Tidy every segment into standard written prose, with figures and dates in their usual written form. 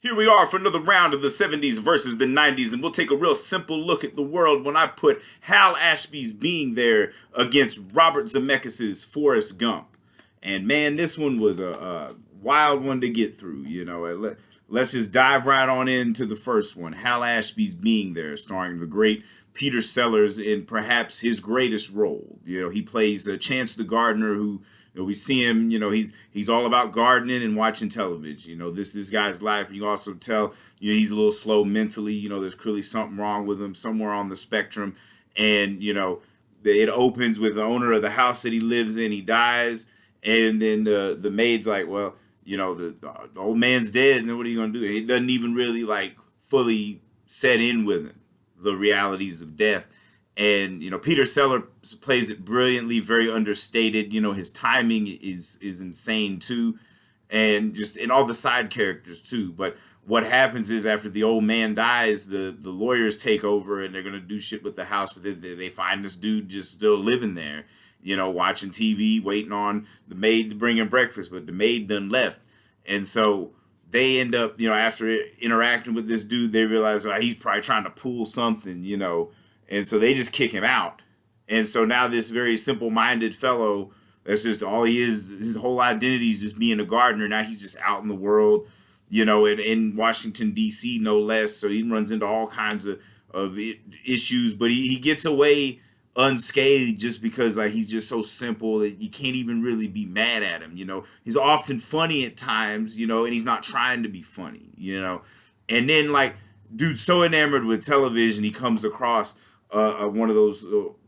Here we are for another round of the 70s versus the 90s, and we'll take a real simple look at the world when I put Hal Ashby's Being There against Robert Zemeckis' Forrest Gump. And man, this one was a wild one to get through. Let's just dive right on into the first one. Hal Ashby's Being There, starring the great Peter Sellers in perhaps his greatest role. He plays Chance the gardener who we see him, he's all about gardening and watching television. This guy's life. You also tell, he's a little slow mentally. There's clearly something wrong with him somewhere on the spectrum. And, it opens with the owner of the house that he lives in. He dies. And then the maid's like, well, the old man's dead. And what are you going to do? It doesn't even really fully set in with him, the realities of death. And Peter Sellers plays it brilliantly, very understated. His timing is insane too, and all the side characters too. But what happens is after the old man dies, the lawyers take over and they're gonna do shit with the house. But they find this dude just still living there, watching TV, waiting on the maid to bring him breakfast. But the maid done left, and so they end up, after interacting with this dude, they realize he's probably trying to pull something, And so they just kick him out. And so now this very simple-minded fellow, that's just all he is, his whole identity is just being a gardener. Now he's just out in the world, in Washington, D.C., no less. So he runs into all kinds of issues. But he gets away unscathed just because he's just so simple that you can't even really be mad at him, He's often funny at times, and he's not trying to be funny, And then, dude's so enamored with television, he comes across one of those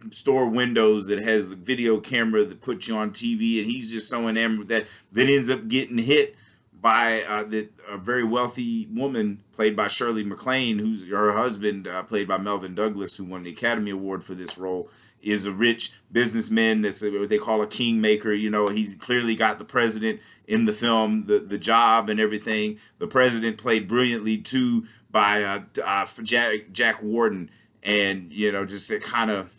store windows that has the video camera that puts you on TV, and he's just so enamored with that ends up getting hit by a very wealthy woman played by Shirley MacLaine, who's her husband, played by Melvin Douglas, who won the Academy Award for this role, is a rich businessman that's what they call a kingmaker. He's clearly got the president in the film, the job and everything. The president played brilliantly too by Jack Warden. And, just that kind of,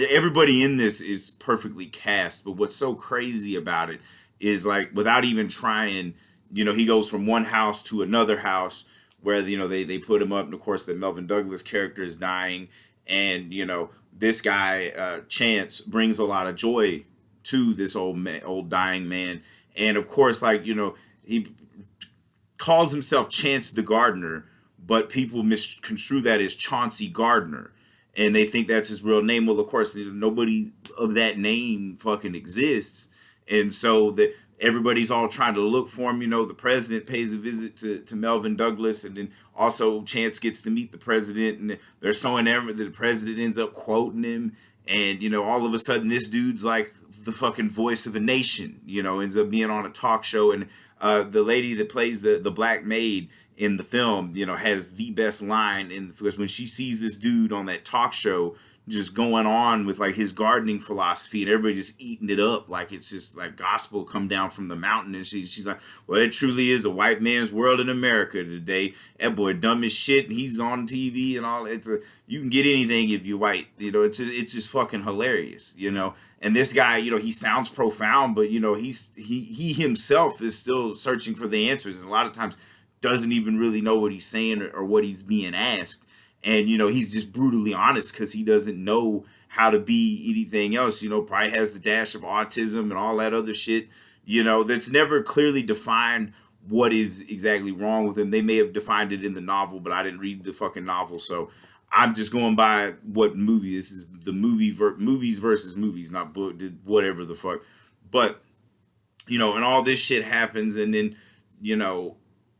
everybody in this is perfectly cast. But what's so crazy about it is without even trying, he goes from one house to another house where, they put him up. And of course, the Melvin Douglas character is dying. And, this guy, Chance, brings a lot of joy to this old dying man. And of course, he calls himself Chance the gardener, but people misconstrue that as Chauncey Gardner, and they think that's his real name. Well, of course, nobody of that name fucking exists, and so that everybody's all trying to look for him. The president pays a visit to Melvin Douglas, and then also Chance gets to meet the president, and they're so enamored that the president ends up quoting him, and all of a sudden this dude's like the fucking voice of a nation. Ends up being on a talk show, and the lady that plays the black maid in the film, has the best line because when she sees this dude on that talk show just going on with his gardening philosophy, and everybody just eating it up like it's just gospel come down from the mountain, and she's like, well, it truly is a white man's world in America today. That boy dumb as shit, and he's on TV and all. You can get anything if you're white. It's just fucking hilarious. And this guy, he sounds profound, but he himself is still searching for the answers, and a lot of times doesn't even really know what he's saying or what he's being asked. And, he's just brutally honest because he doesn't know how to be anything else. Probably has the dash of autism and all that other shit, that's never clearly defined what is exactly wrong with him. They may have defined it in the novel, but I didn't read the fucking novel. So I'm just going by what movie. This is the movies versus movies, not book, whatever the fuck. But, and all this shit happens, and then,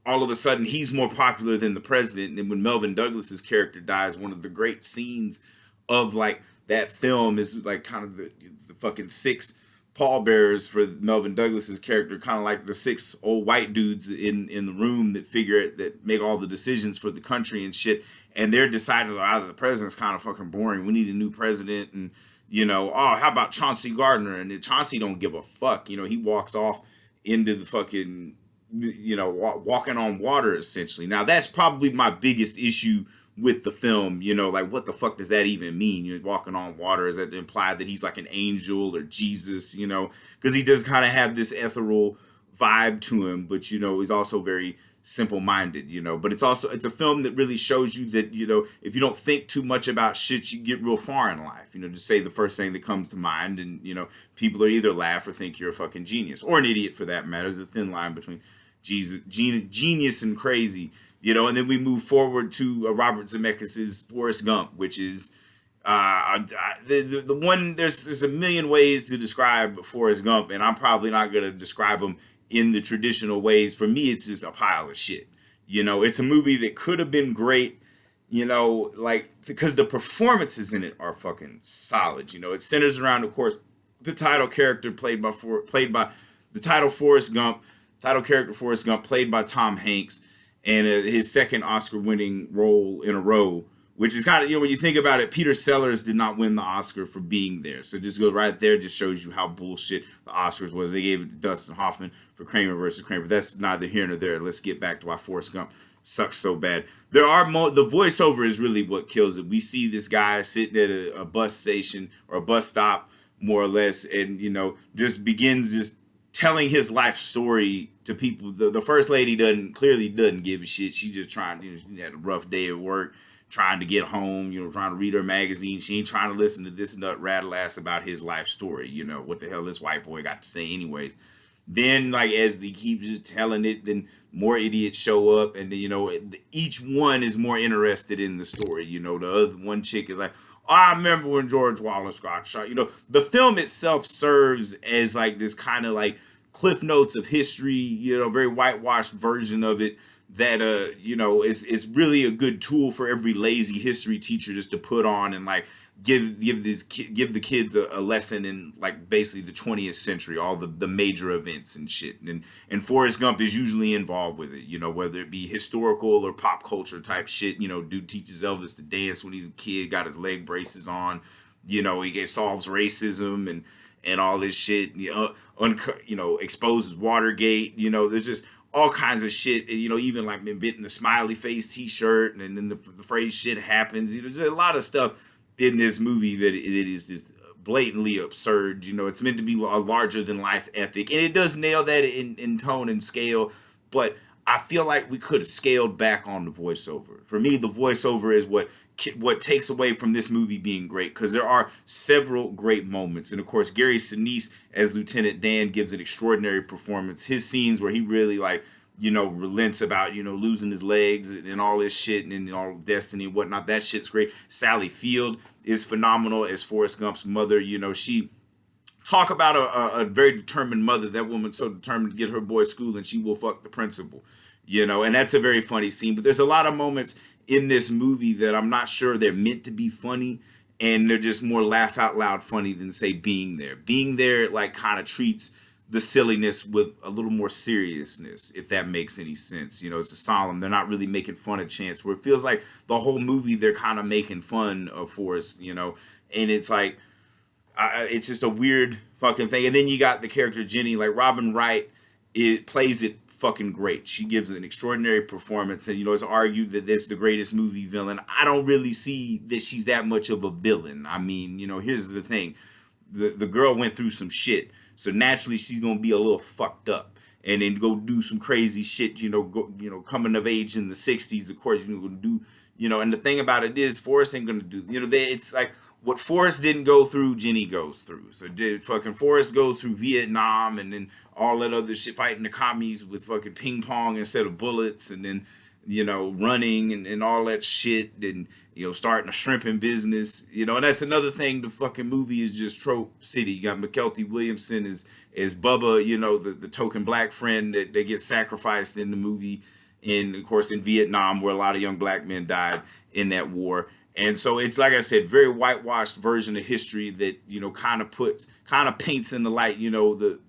all of a sudden he's more popular than the president. And when Melvin Douglas's character dies, one of the great scenes of that film is kind of the fucking six pallbearers for Melvin Douglas's character, kind of like the six old white dudes in the room that make all the decisions for the country and shit. And they're deciding, either the president's kind of fucking boring, we need a new president, and how about Chauncey Gardner? And Chauncey don't give a fuck. He walks off into the fucking walking on water, essentially. Now, that's probably my biggest issue with the film. What the fuck does that even mean? You're walking on water. Is that imply that he's like an angel or Jesus, because he does kind of have this ethereal vibe to him, but, he's also very simple-minded, you know. But it's a film that really shows you that, you know, if you don't think too much about shit, you get real far in life. You know, just say the first thing that comes to mind, and, you know, people are either laugh or think you're a fucking genius, or an idiot for that matter. There's a thin line between genius and crazy, you know. And then we move forward to Robert Zemeckis' Forrest Gump, which is the one. There's a million ways to describe Forrest Gump, and I'm probably not gonna describe him in the traditional ways. For me, it's just a pile of shit. You know, it's a movie that could have been great, you know, like, because the performances in it are fucking solid. You know, it centers around, of course, the title character played by the title character Forrest Gump, played by Tom Hanks, and his second Oscar-winning role in a row. Which is kind of, you know, when you think about it, Peter Sellers did not win the Oscar for Being There. So just go right there, just shows you how bullshit the Oscars was. They gave it to Dustin Hoffman for Kramer versus Kramer. That's neither here nor there. Let's get back to why Forrest Gump sucks so bad. The voiceover is really what kills it. We see this guy sitting at a bus station or a bus stop, more or less, and, you know, just begins just telling his life story to people. The first lady clearly doesn't give a shit. She just trying, you know, she had a rough day at work, trying to get home, you know, trying to read her magazine. She ain't trying to listen to this nut rattle ass about his life story. You know, what the hell this white boy got to say anyways. Then, like, as he keeps just telling it, then more idiots show up, and, you know, each one is more interested in the story. You know, the other one chick is like, oh, I remember when George Wallace got shot. You know, the film itself serves as, like, this kind of, like, Cliff Notes of history, you know, very whitewashed version of it, that you know, is really a good tool for every lazy history teacher just to put on and, like, give the kids a lesson in, like, basically the 20th century, all the major events and shit. And Forrest Gump is usually involved with it, you know, whether it be historical or pop culture type shit. You know, dude teaches Elvis to dance when he's a kid, got his leg braces on, you know, he solves racism and all this shit, you know, exposes Watergate. You know, there's just all kinds of shit, you know, even like in the smiley face t-shirt, and then the phrase shit happens. You know, there's a lot of stuff in this movie that it is just blatantly absurd. You know, it's meant to be a larger than life epic, and it does nail that in tone and scale, but I feel like we could have scaled back on the voiceover. For me, the voiceover is what takes away from this movie being great, because there are several great moments. And of course, Gary Sinise as Lieutenant Dan gives an extraordinary performance. His scenes where he really, like, you know, relents about, you know, losing his legs and all this shit, and all destiny and whatnot, that shit's great. Sally Field is phenomenal as Forrest Gump's mother. You know, she talk about a very determined mother. That woman's so determined to get her boy school, and she will fuck the principal. You know, and that's a very funny scene. But there's a lot of moments in this movie that I'm not sure they're meant to be funny, and they're just more laugh out loud funny than, say, Being There. Being There, like, kind of treats the silliness with a little more seriousness, if that makes any sense. You know, it's a solemn. They're not really making fun of Chance, where it feels like the whole movie they're kind of making fun of Forrest, you know, and it's like, it's just a weird fucking thing. And then you got the character Jenny, like, Robin Wright, plays it fucking great. She gives an extraordinary performance, and, you know, it's argued that this is the greatest movie villain. I don't really see that she's that much of a villain. I mean, you know, here's the thing. The girl went through some shit, so naturally she's gonna be a little fucked up, and then go do some crazy shit. You know, coming of age in the '60s, of course, you're gonna do. You know, and the thing about it is, Forrest ain't gonna do. You know, it's like what Forrest didn't go through, Jenny goes through. So fucking Forrest goes through Vietnam, and then all that other shit, fighting the commies with fucking ping pong instead of bullets, and then, you know, running and all that shit, and, you know, starting a shrimping business, you know. And that's another thing. The fucking movie is just trope city. You got McKelty Williamson as Bubba, you know, the token black friend that gets sacrificed in the movie, and of course in Vietnam, where a lot of young black men died in that war. And so it's, like I said, very whitewashed version of history that, you know, kind of paints in the light, you know, the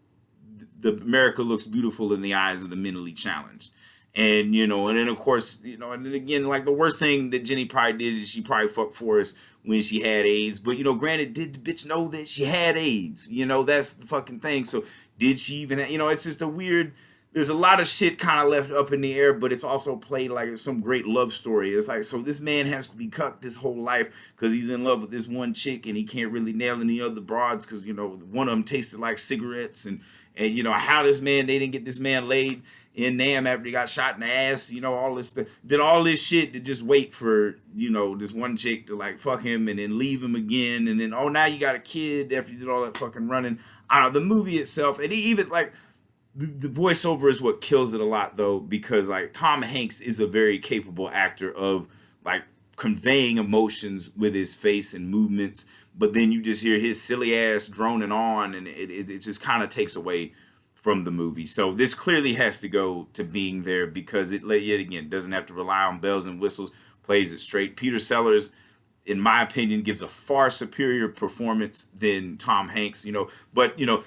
America looks beautiful in the eyes of the mentally challenged. And, you know, and then of course, you know, and then again, like, the worst thing that Jenny probably did is she probably fucked Forrest when she had AIDS. But, you know, granted, did the bitch know that she had AIDS? You know, that's the fucking thing. So did she even, you know, it's just a weird, there's a lot of shit kind of left up in the air, but it's also played like it's some great love story. It's like, so this man has to be cucked his whole life because he's in love with this one chick, and he can't really nail any other broads because, you know, one of them tasted like cigarettes, and you know, how this man, they didn't get this man laid. in Nam after he got shot in the ass, you know, all this stuff. Did all this shit to just wait for, you know, this one chick to like fuck him and then leave him again. And then, oh, now you got a kid after you did all that fucking running. I don't know, the movie itself, and even like the voiceover is what kills it a lot though, because like Tom Hanks is a very capable actor of like conveying emotions with his face and movements, but then you just hear his silly ass droning on, and it just kind of takes away from the movie. So this clearly has to go to Being There, because it yet again doesn't have to rely on bells and whistles, plays it straight. Peter Sellers, in my opinion, gives a far superior performance than Tom Hanks, you know, but you know,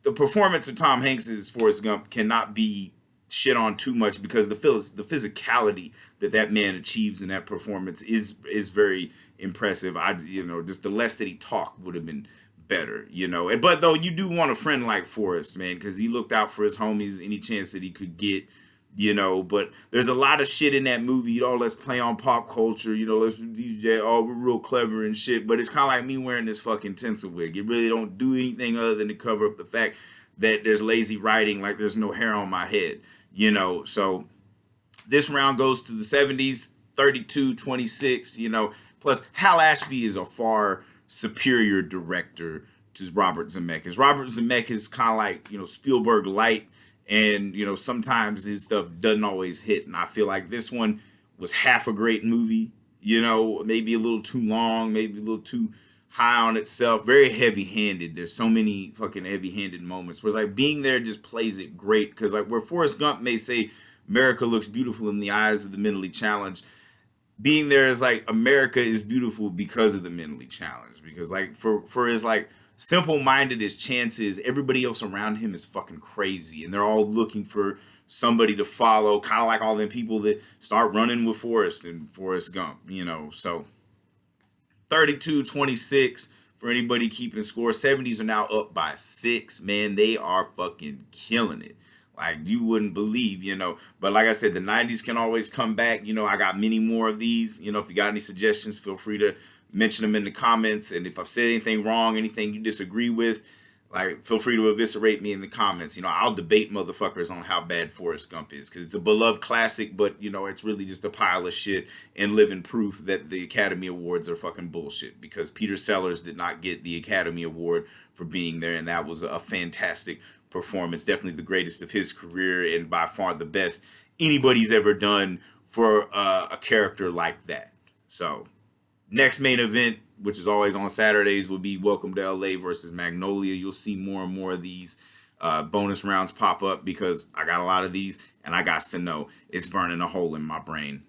the performance of Tom Hanks as Forrest Gump cannot be shit on too much, because the physicality that man achieves in that performance is very impressive. You know, just the less that he talked would have been better, you know. But though you do want a friend like Forrest, man, because he looked out for his homies any chance that he could get, you know. But there's a lot of shit in that movie, you know. Let's play on pop culture, you know. Let's DJ, oh, we're real clever and shit. But it's kind of like me wearing this fucking tinsel wig. It really don't do anything other than to cover up the fact that there's lazy writing, like there's no hair on my head, you know. So this round goes to the 70s, 32-26, you know. Plus, Hal Ashby is a far superior director to Robert Zemeckis. Robert Zemeckis is kind of like, you know, Spielberg light, and, you know, sometimes his stuff doesn't always hit. And I feel like this one was half a great movie, you know, maybe a little too long, maybe a little too high on itself, very heavy-handed. There's so many fucking heavy-handed moments. Whereas like Being There just plays it great, because like where Forrest Gump may say America looks beautiful in the eyes of the mentally challenged, Being There is like America is beautiful because of the mentally challenged. Because like for his like simple-minded as Chance is, everybody else around him is fucking crazy, and they're all looking for somebody to follow, kind of like all them people that start running with Forrest and Forrest Gump, you know. So 32-26 for anybody keeping score. 70s are now up by 6. Man, they are fucking killing it. Like, you wouldn't believe, you know. But like I said, the 90s can always come back. You know, I got many more of these. You know, if you got any suggestions, feel free to mention them in the comments. And if I've said anything wrong, anything you disagree with, like, feel free to eviscerate me in the comments. You know, I'll debate motherfuckers on how bad Forrest Gump is, because it's a beloved classic, but, you know, it's really just a pile of shit and living proof that the Academy Awards are fucking bullshit, because Peter Sellers did not get the Academy Award for Being There, and that was a fantastic performance. Definitely the greatest of his career, and by far the best anybody's ever done for a character like that. So, next main event, which is always on Saturdays, will be Welcome to LA versus Magnolia. You'll see more and more of these bonus rounds pop up, because I got a lot of these, and I got to know it's burning a hole in my brain.